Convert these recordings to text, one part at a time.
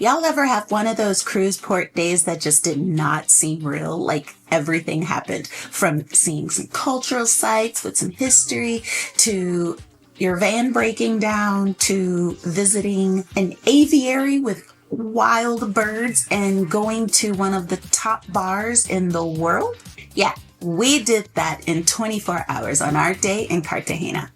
Y'all ever have one of those cruise port days that just did not seem real? Like everything happened, from seeing some cultural sites with some history to your van breaking down to visiting an aviary with wild birds and going to one of the top bars in the world? Yeah, we did that in 24 hours on our day in Cartagena.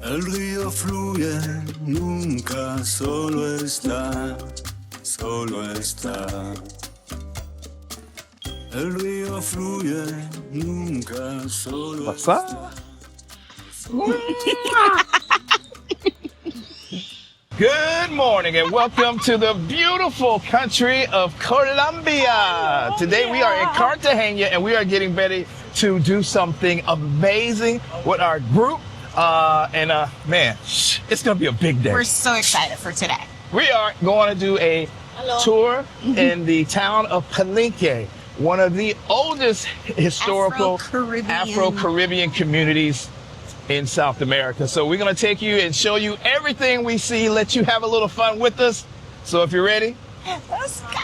El río fluye, nunca solo está, solo está. El río fluye, nunca solo está. Good morning and welcome to the beautiful country of Colombia. Today we are in Cartagena and we are getting ready to do something amazing with our group. Man, it's going to be a big day. We're so excited for today. We are going to do a tour in the town of Palenque, one of the oldest historical Afro-Caribbean communities in South America. So we're going to take you and show you everything we see, let you have a little fun with us. So if you're ready, Let's go!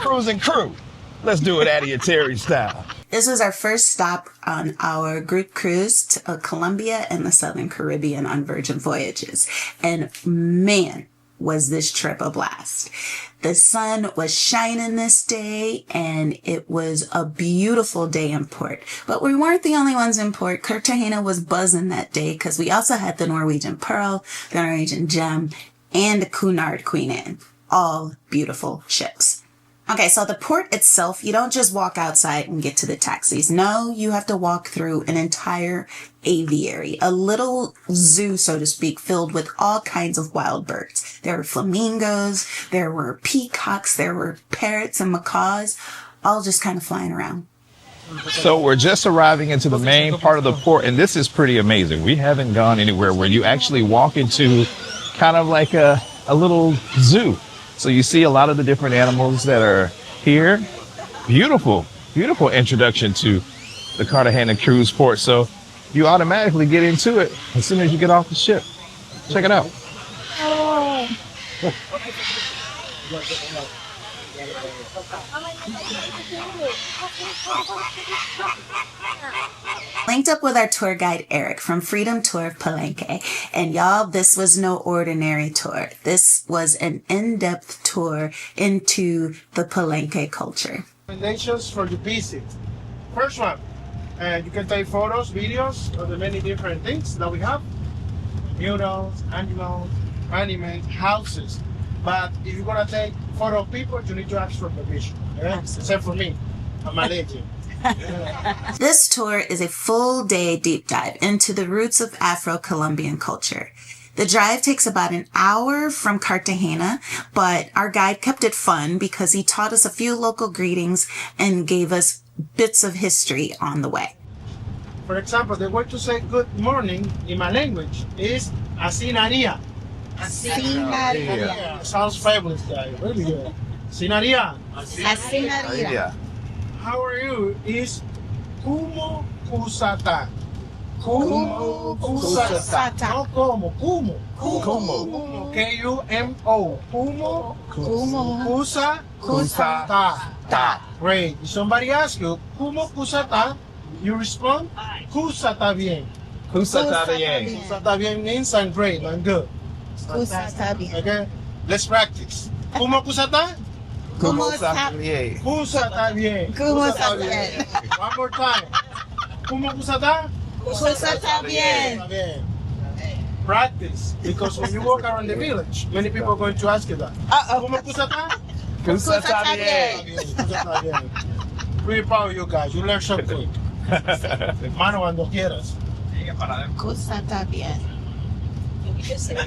cruising crew. Let's do it Addy and Terry style. This was our first stop on our group cruise to Colombia and the Southern Caribbean on Virgin Voyages. And man, was this trip a blast. The sun was shining this day and it was a beautiful day in port. But we weren't the only ones in port. Cartagena was buzzing that day because we also had the Norwegian Pearl, the Norwegian Gem, and the Cunard Queen Anne. All beautiful ships. Okay, so the port itself, you don't just walk outside and get to the taxis. No, you have to walk through an entire aviary, a little zoo, so to speak, filled with all kinds of wild birds. There were flamingos, there were peacocks, there were parrots and macaws, all just kind of flying around. So we're just arriving into the main part of the port, and this is pretty amazing. We haven't gone anywhere where you actually walk into kind of like a little zoo. So you see a lot of the different animals that are here. Beautiful, beautiful introduction to the Cartagena cruise port. So you automatically get into it as soon as you get off the ship. Check it out. Linked up with our tour guide, Eric, from Freedom Tour of Palenque. And y'all, this was no ordinary tour. This was an in-depth tour into the Palenque culture. Recommendations for the visit. First one, you can take photos, videos of the many different things that we have. Murals, animals, houses. But if you're gonna take photo of people, you need to ask for permission. Except for me, I'm a legend. This tour is a full day deep dive into the roots of Afro-Colombian culture. The drive takes about an hour from Cartagena, but our guide kept it fun because he taught us a few local greetings and gave us bits of history on the way. For example, the way to say good morning in my language is asinaria. Asinaria. Sounds fabulous, guys. Really good. Asinaria. Asinaria. How are you? Is kumo kusata. Kumo kusata. No como. Kumo. Kumo. K-U-M-O. Kumo. Kusata. Great. If somebody asks you, kumo kusata, you respond, kusata bien. Kusata bien. Kusata bien means I'm great, I'm good. Kusata bien. Okay? Let's practice. Kumo kusata? ¿Cómo está bien? Kusata bien. Kusata bien. One more time. Kumo kusata? Kusata bien. Bien. Practice, because when you walk around the village, many people are going to ask you that. Kumo kusata? Kusata bien. Kusata bien. Pretty proud of you guys. You learn so quick. Mano cuando quieras. Kusata bien.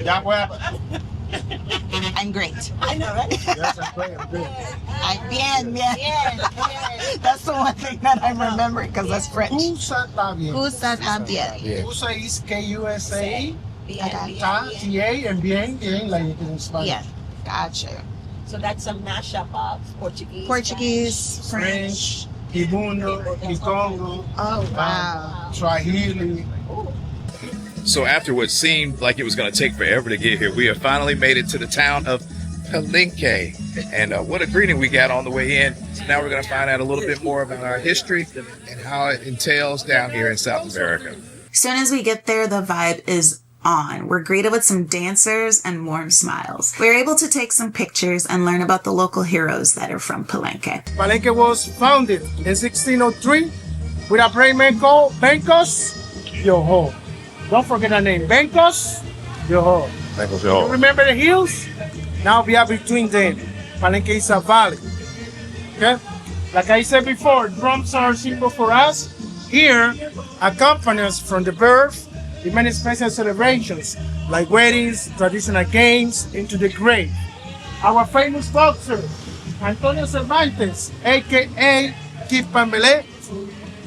Ya pues. I'm great. I know, right? Yes, I'm great. I'm good. I'm bien. That's the one thing that I'm remembering because that's French. Kusata bien. Kusata bien. Kusa is K-U-S-A. Ta, T-A, and bien, like in Spanish. Yeah, gotcha. So that's a mashup of Portuguese, Portuguese, French, Kibundo, Kikongo, Oh, wow. Swahili. So after what seemed like it was going to take forever to get here, we have finally made it to the town of Palenque. And what a greeting we got on the way in. So now we're going to find out a little bit more about our history and how it entails down here in South America. As soon as we get there, the vibe is on. We're greeted with some dancers and warm smiles. We were able to take some pictures and learn about the local heroes that are from Palenque. Palenque was founded in 1603 with a brave man called Bencos Yoho. Don't forget that name, Bencos Yoho. You remember the hills? Now we are between them. Palenque is a valley. Okay? Like I said before, drums are a symbol for us. Here, accompany us from the birth in many special celebrations, like weddings, traditional games, into the grave. Our famous boxer, Antonio Cervantes, aka Kid Pambele,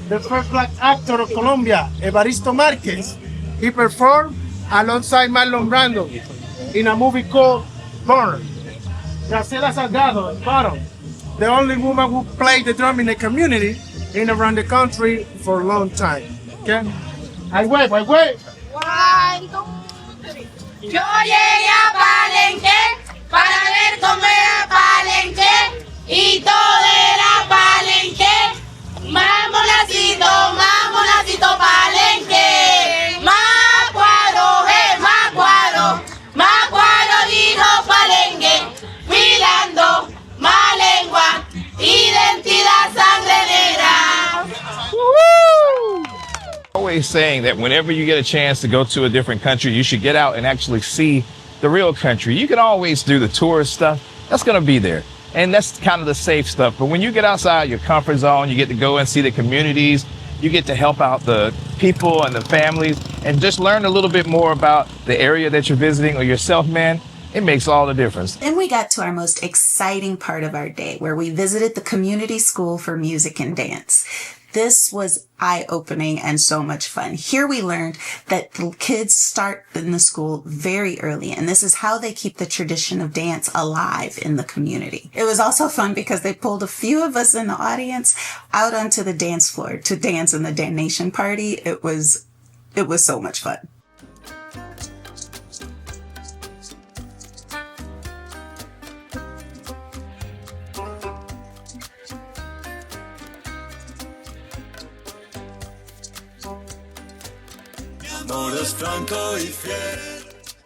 the first black actor of Colombia, Evaristo Marquez, he performed alongside Marlon Brando in a movie called Born. Graciela Salgado, bottom, the only woman who played the drum in the community and around the country for a long time. Okay? I wave. 1, 2, 3. Yo llegué a Palenque para ver cómo era Palenque y todo era Palenque. Mamonacito Palenque. Más cuadro dijo Palenque. Mirando, más lengua, identidad sangre negra. Always saying that whenever you get a chance to go to a different country, you should get out and actually see the real country. You can always do the tourist stuff. That's going to be there. And that's kind of the safe stuff. But when you get outside your comfort zone, you get to go and see the communities. You get to help out the people and the families and just learn a little bit more about the area that you're visiting or yourself, man. It makes all the difference. Then we got to our most exciting part of our day, where we visited the community school for music and dance. This was eye-opening and so much fun. Here we learned that the kids start in the school very early, and this is how they keep the tradition of dance alive in the community. It was also fun because they pulled a few of us in the audience out onto the dance floor to dance in the damnation party. It was so much fun.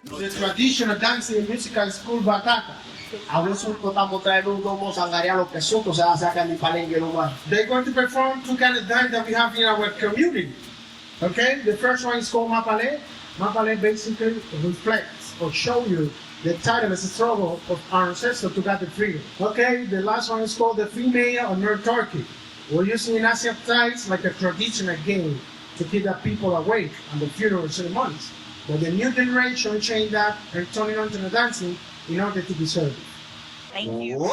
The traditional dancing and musical school Batata. They're going to perform two kind of dance that we have in our community. Okay, the first one is called Mapale. Mapale basically reflects or show you the tireless struggle of our ancestors to get the freedom. Okay, the last one is called the female or North Turkey. We're using in Asian times like a traditional game to keep the people awake on the funeral ceremonies. But the new generation changed that and turning on to the dancing in order to be served. Thank you.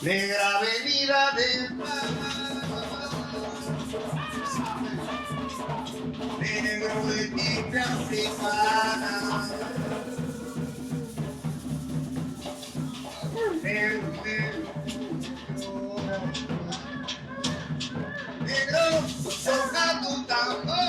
Negra avenida del negro de tinta africana. Negro, toca tu tambor.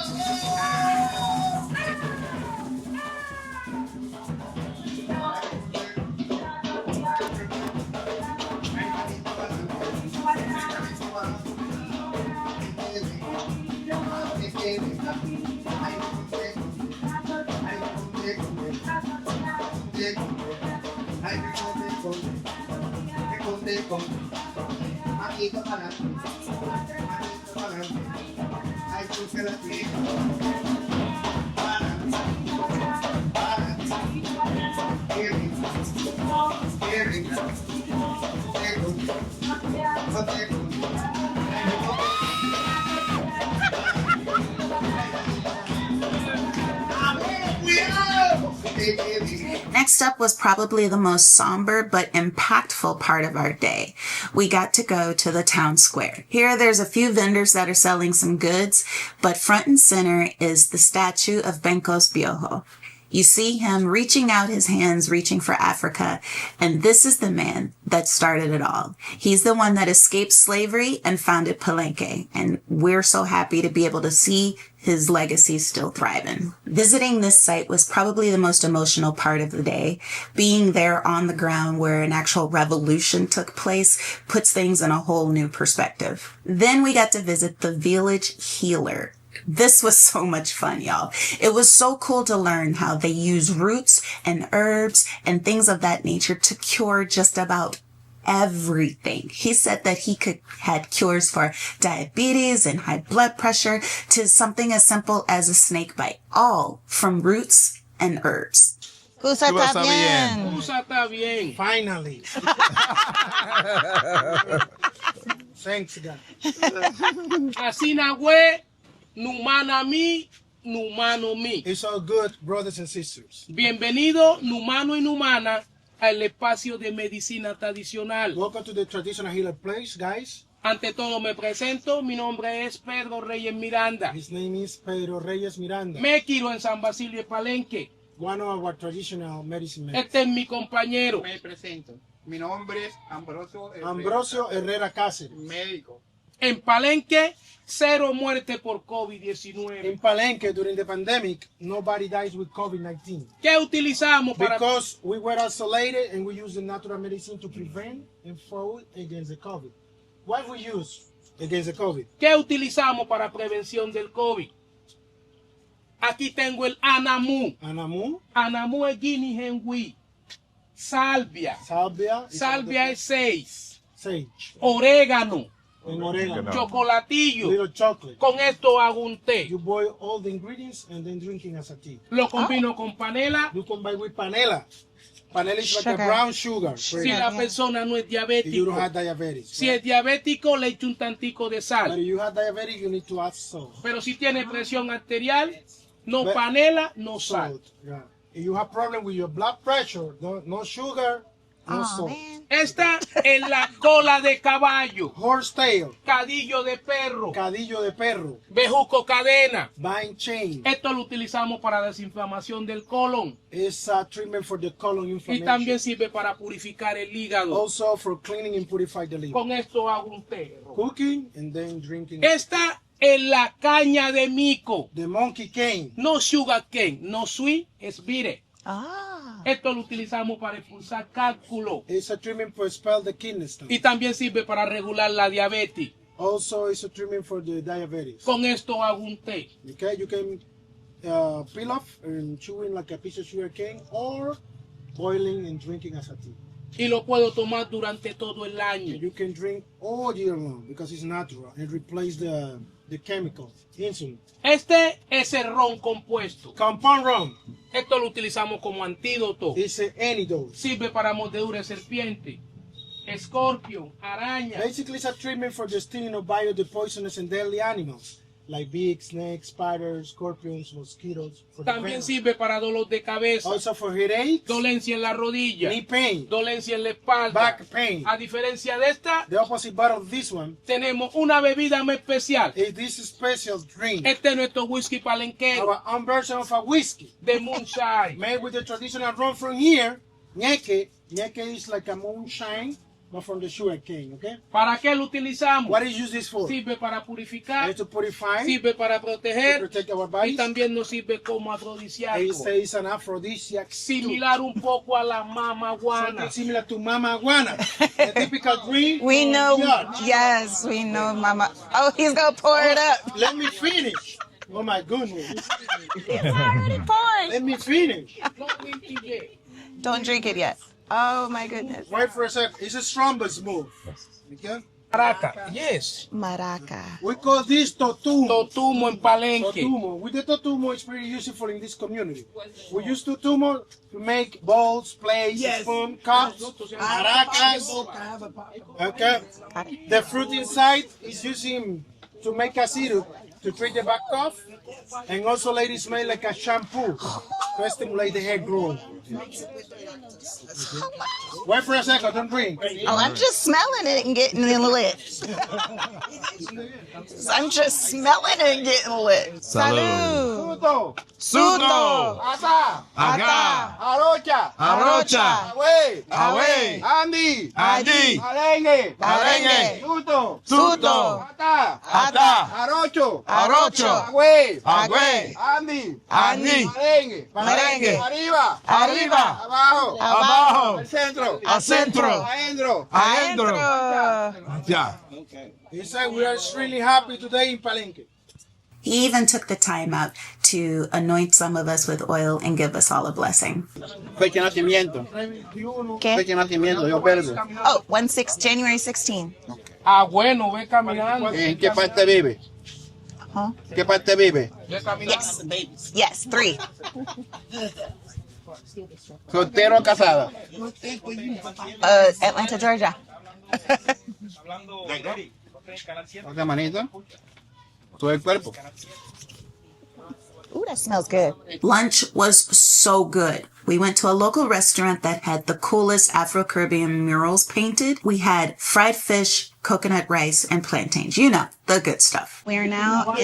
Next Next up was probably the most somber but impactful part of our day. We got to go to the town square. Here, there's a few vendors that are selling some goods, but front and center is the statue of Bencos Biojo. You see him reaching out his hands, reaching for Africa, and this is the man that started it all. He's the one that escaped slavery and founded Palenque, and we're so happy to be able to see his legacy still thriving. Visiting this site was probably the most emotional part of the day. Being there on the ground where an actual revolution took place puts things in a whole new perspective. Then we got to visit the village healer. This was so much fun, y'all. It was so cool to learn how they use roots and herbs and things of that nature to cure just about everything. He said that he had cures for diabetes and high blood pressure to something as simple as a snake bite, all from roots and herbs. Kusa está bien. Usa está bien. Finally. Thanks, God. Así na we, numana mi, numano mi. It's all good, brothers and sisters. Bienvenido, numano y numana, al espacio de medicina tradicional. Welcome to the traditional healer place, guys. Ante todo me presento, mi nombre es Pedro Reyes Miranda. His name is Pedro Reyes Miranda, Me quiero en San Basilio de Palenque. one of our traditional medicine men. Este es mi compañero. Me presento. Mi nombre es Ambrosio Herrera Cáceres. médico. En Palenque, 0 muerte por COVID-19. In Palenque, during the pandemic, nobody dies with COVID-19 ¿Qué utilizamos para because we were isolated and we use the natural medicine to prevent and fight against the COVID. What we use against the COVID? ¿Qué utilizamos para prevención del COVID? Aquí tengo el Anamu. Anamu, Anamu es guinea hen wheat. Salvia. salvia, Salvia es 6. sage, Orégano. and oregano, Chocolatillo. little chocolate. Con esto hago un té. You boil all the ingredients and then drinking as a tea. Lo combino con panela. You combine with panela. Panela is like a Sugar. brown sugar. Si la persona no es If you diabético. don't have diabetes. Si es diabético, le echo un tantico de But sal. if you have diabetes, you need to add salt. Pero si tiene presión arterial, no But- panela, no sal. Salt, yeah. If you have problem with your blood pressure, no sugar, no Oh, salt. man. Esta es la cola de caballo, Horsetail, cadillo de perro, cadillo de perro, bejuco cadena. vine chain. Esto lo utilizamos para desinflamación del colon It's a treatment for the colon y inflammation. también sirve para purificar el hígado. Also for cleaning and purify the liver. Con esto hago un té. Cooking and then drinking. Esta es la caña de mico, The monkey cane. no sugar cane, no sweet, es bitter. Ah. Esto lo utilizamos para expulsar cálculo It's a treatment for expel the kidney stone. y también sirve para regular la diabetes. Also, it's a treatment for the diabetes. Con esto hago un té. Okay, you can peel off and chewing like a piece of sugar cane or boiling and drinking as a tea. Y lo puedo tomar durante todo el año. You can drink all year long because it's natural and replace the chemical, insulin. Este es el ron compuesto. Compound rum Esto lo utilizamos como antídoto. is an antidote. Sirve para mordedura de serpiente, escorpión, araña. Basically, it's a treatment for the stinging of bio, the poisonous and deadly animals like bees, snakes, spiders, scorpions, mosquitoes. For the También venom. sirve para dolor de cabeza, Also for headaches, dolencia en la rodilla, knee pain, dolencia en la espalda. back pain. A diferencia de esta, The opposite part of this one tenemos una bebida muy especial. is this special drink. Este es nuestro whisky palenquero Our own version of a whiskey de moonshine. made with the traditional rum from here. Ñeque. Ñeque is like a moonshine, but from the sugar cane, okay? ¿Para qué lo utilizamos? What is use this for? Sirve para purificar, It's to purify, sirve para to proteger protect our y bodies. también nos sirve como It afrodisíaco. says an aphrodisiac. Similar un poco a la mamaguana. Something similar to mama guana. The typical drink. We know. Yeah. Yes, we know, Mama. Oh, he's gonna pour it up. Let me finish. Oh my goodness. It's already poured. Let me finish. No mitigé. Don't drink it yet. Oh my goodness. Wait for a sec. It's a Stromberg's move. Okay? Maraca, yes. Maraca. We call this totumo. Totumo en Palenque. Totumo. With the totumo, it's pretty useful in this community. We use totumo to make bowls, plates, spoon, cups, maracas. Okay. The fruit inside is using to make a syrup to treat the back cough And also, ladies smell like a shampoo to stimulate the hair growth. Wait for a second, don't drink. Oh, I'm just smelling it and getting lit. I'm just smelling it and getting lit. Salud. Suto, Suto. ata, Acá. arocha, Arrocha. away, Away. Andy, Andy. Palenque, Palenque. Suto, Suto. ata, Ata. arocho, Arrocho. away, Agüey. Andy, Andy. Palenque, Palenque. arriba, Arriba. abajo, Abajo. al centro, Al centro. adentro. Adentro. Ya. He said we are extremely happy today in Palenque. He even took the time out to anoint some of us with oil and give us all a blessing. Fecha de nacimiento. ¿Qué? Fecha de nacimiento, yo verde. Oh, January 16. Ah, bueno, ve caminando. ¿En qué parte vive? Huh? ¿Qué parte vive? Yes, 3. ¿Soltero o casada? Atlanta, Georgia. Otra manito. Todo el cuerpo. Ooh, that smells good. Lunch was so good. We went to a local restaurant that had the coolest Afro-Caribbean murals painted. We had fried fish, coconut rice, and plantains. You know, the good stuff. We are now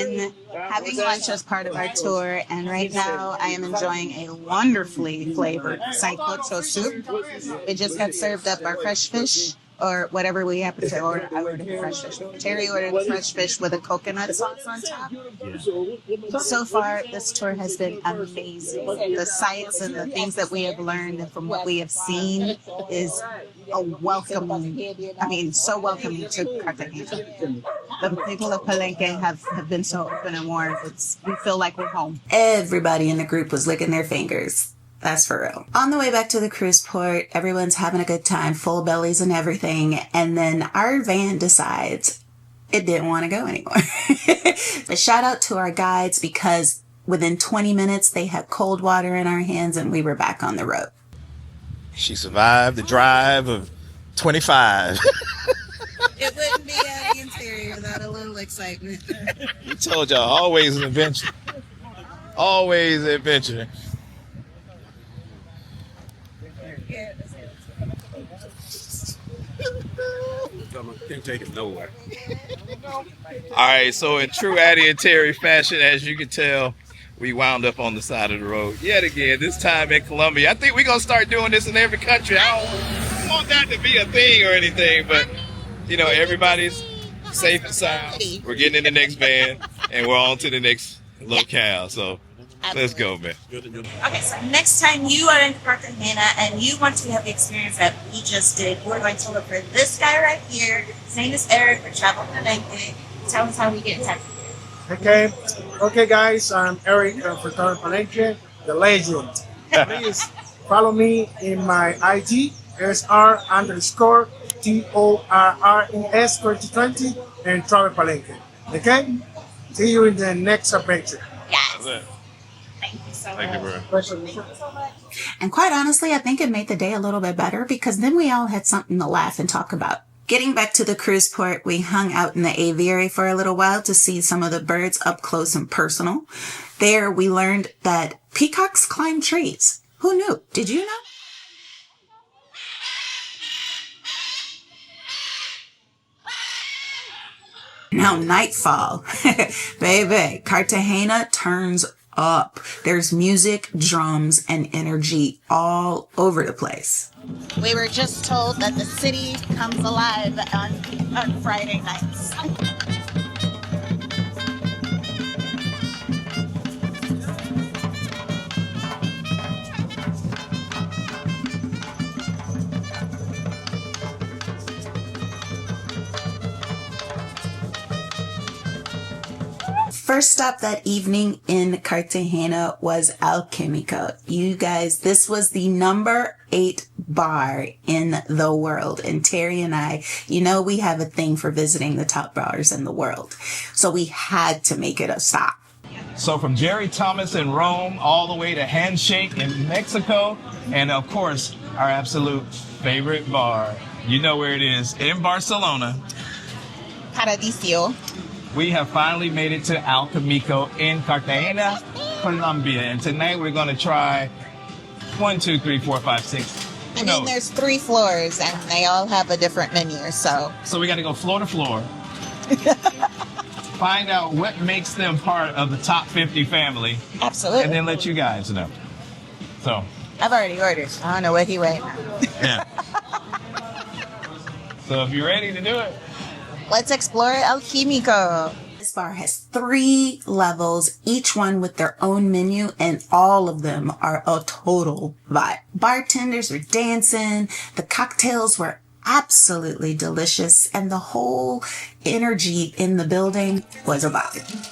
having lunch as part of our tour, and right now I am enjoying a wonderfully flavored sancocho soup. We just got served up our fresh fish, or whatever we happen to order. I ordered fresh fish. Terry ordered fresh fish with a coconut sauce on top. So far, this tour has been amazing. The sights and the things that we have learned and from what we have seen is a welcoming, so welcoming to Cartagena. The people of Palenque have been so open and warm. We feel like we're home. Everybody in the group was licking their fingers. That's for real. On the way back to the cruise port, everyone's having a good time, full bellies and everything. And then our van decides it didn't want to go anymore. But shout out to our guides, because within 20 minutes, they had cold water in our hands and we were back on the road. She survived the drive of 25. It wouldn't be Addy interior without a little excitement. I told y'all, always an adventure. Always an adventure. Can't take it nowhere. All right, so in true Addy and Terry fashion, as you can tell, we wound up on the side of the road yet again, this time in Colombia. I think we're going to start doing this in every country. I don't want that to be a thing or anything, but, everybody's safe and sound. We're getting in the next van, and we're on to the next locale. So let's go, man. Okay, so next time you are in Cartagena and you want to have the experience that we just did, you're going to look for this guy right here. His name is Eric for Travel Palenque. Tell us how we get in touch with you. Okay, guys, I'm Eric for Travel Palenque, the legend. Please follow me in my IG, SR_TORRES2020 and Travel Palenque. Okay? See you in the next adventure. Yes. Thank you, bro. And quite honestly, I think it made the day a little bit better, because then we all had something to laugh and talk about. Getting back to the cruise port, we hung out in the Aviary for a little while to see some of the birds up close and personal. There, we learned that peacocks climb trees. Who knew? Did you know? Now, Nightfall. Baby, Cartagena turns up. There's music, drums, and energy all over the place. We were just told that the city comes alive on Friday nights. First stop that evening in Cartagena was Alquímico. You guys, this was the number 8 bar in the world. And Terry and I, we have a thing for visiting the top bars in the world. So we had to make it a stop. So from Jerry Thomas in Rome all the way to Handshake in Mexico, and of course, our absolute favorite bar. You know where it is, in Barcelona. Paradiso. We have finally made it to Alquímico in Cartagena, Colombia. And tonight we're going to try 1, 2, 3, 4, 5, 6. And then there's 3 floors, and they all have a different menu, so we got to go floor to floor. Find out what makes them part of the top 50 family. Absolutely. And then let you guys know. So I've already ordered. I don't know what he weighed. yeah. So if you're ready to do it, let's explore Alquímico. This bar has 3 levels, each one with their own menu, and all of them are a total vibe. Bartenders were dancing, the cocktails were absolutely delicious, and the whole energy in the building was a vibe.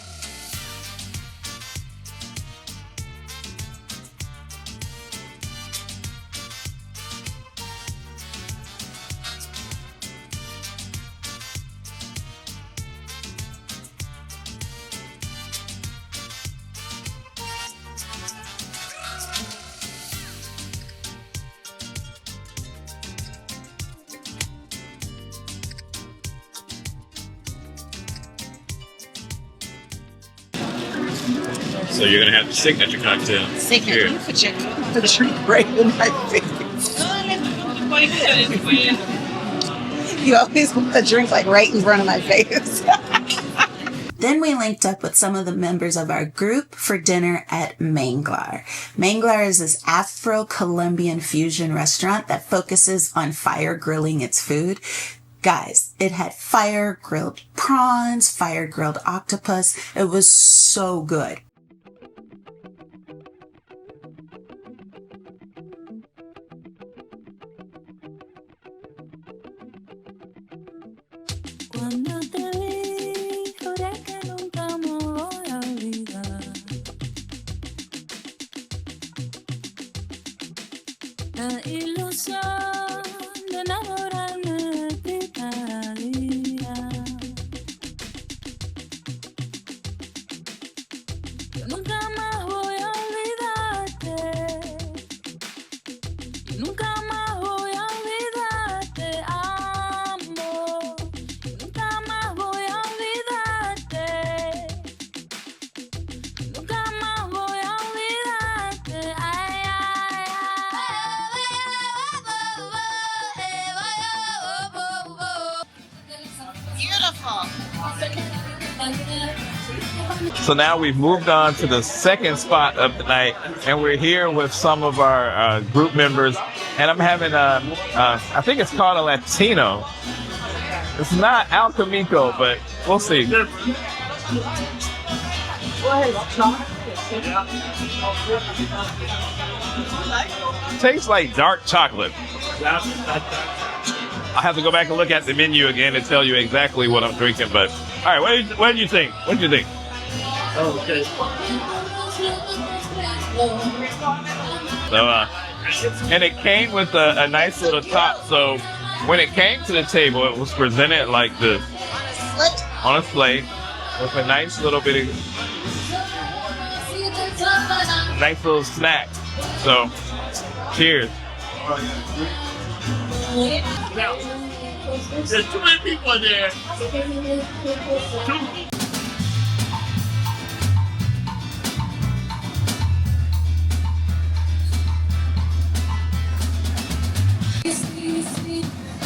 So you're gonna have the signature cocktail. Signature. Here. The drink right in my face. You always put the drink like right in front of my face. Then we linked up with some of the members of our group for dinner at Manglar. Manglar is this Afro-Colombian fusion restaurant that focuses on fire grilling its food. Guys, it had fire-grilled prawns, fire-grilled octopus. It was so good. Cuando te vi, juré que nunca me voy a olvidar. La ilusión de enamorarme de ti cada día. Yo nunca más voy a olvidarte. Nunca más voy a olvidarte, amor. Nunca más voy a olvidarte. Nunca más voy a olvidarte. Ay, ay, ay. Beautiful. so now we've moved on to the second spot of the night, and we're here with some of our group members, and I'm having I think it's called a Latino. It's not Alquímico, but we'll see. Tastes like dark chocolate. I have to go back and look at the menu again and tell you exactly what I'm drinking. But all right, what did you think? What did you think? Oh, okay. So, and it came with a nice little top. So when it came to the table, it was presented like this on a plate with a nice little bit of nice little snack. So, cheers. Now, there's too many people in there.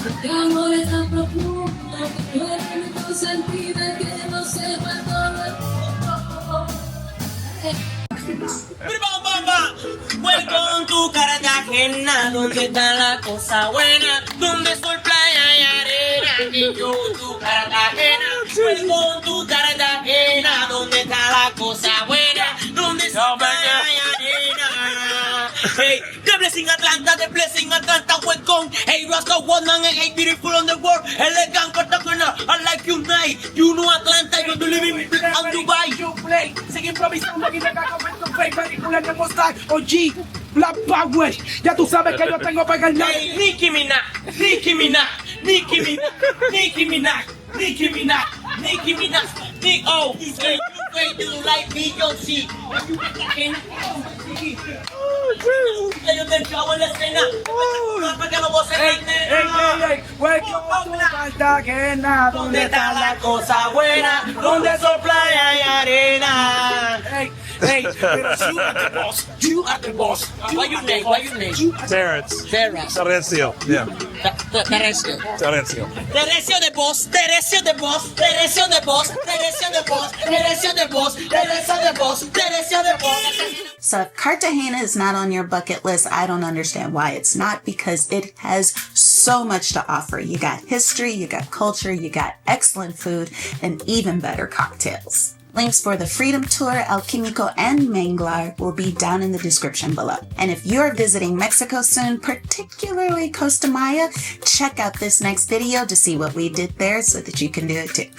Este amor es tan profundo que duele tu sentido que no sepa todo el mundo. Welcome to Cartagena, donde está la cosa buena, donde sol, playa y arena. Y yo to Cartagena, welcome to Cartagena, donde está la cosa buena, donde sol, playa y arena. Hey, the blessing Atlanta, welcome. Hey, Rasta Woman, hey, beautiful on the world, elegant Cartagena, I like you night. You know Atlanta, you do live in Dubai. You play, sigue improvisando aquí de acá con tu play, película de mostrar, OG, Black Power, ya tú sabes que yo tengo para el Hey, Nicki Minaj, Nick O, hey, you like Beyoncé, ellos del chavo en la escena, para que lo gocen las nenas. Welcome to Cartagena, ¿Dónde está la cosa buena? ¿Dónde son playa y arena? Hey, pero you are the boss. You are the boss. What your name? What your name? Terrence. Terrence. Terrencio. Yeah. Terecio. Terrencio. Terecio de boss. Terecio de boss. Terecio de boss. Terecio de boss. Terecio de boss. Terecio de boss. Terecio de boss. So if Cartagena is not on your bucket list, I don't understand why it's not, because it has so much to offer. You got history, you got culture, you got excellent food, and even better cocktails. Links for the Freedom Tour, Alquímico, and Manglar will be down in the description below. And if you're visiting Mexico soon, particularly Costa Maya, check out this next video to see what we did there so that you can do it too.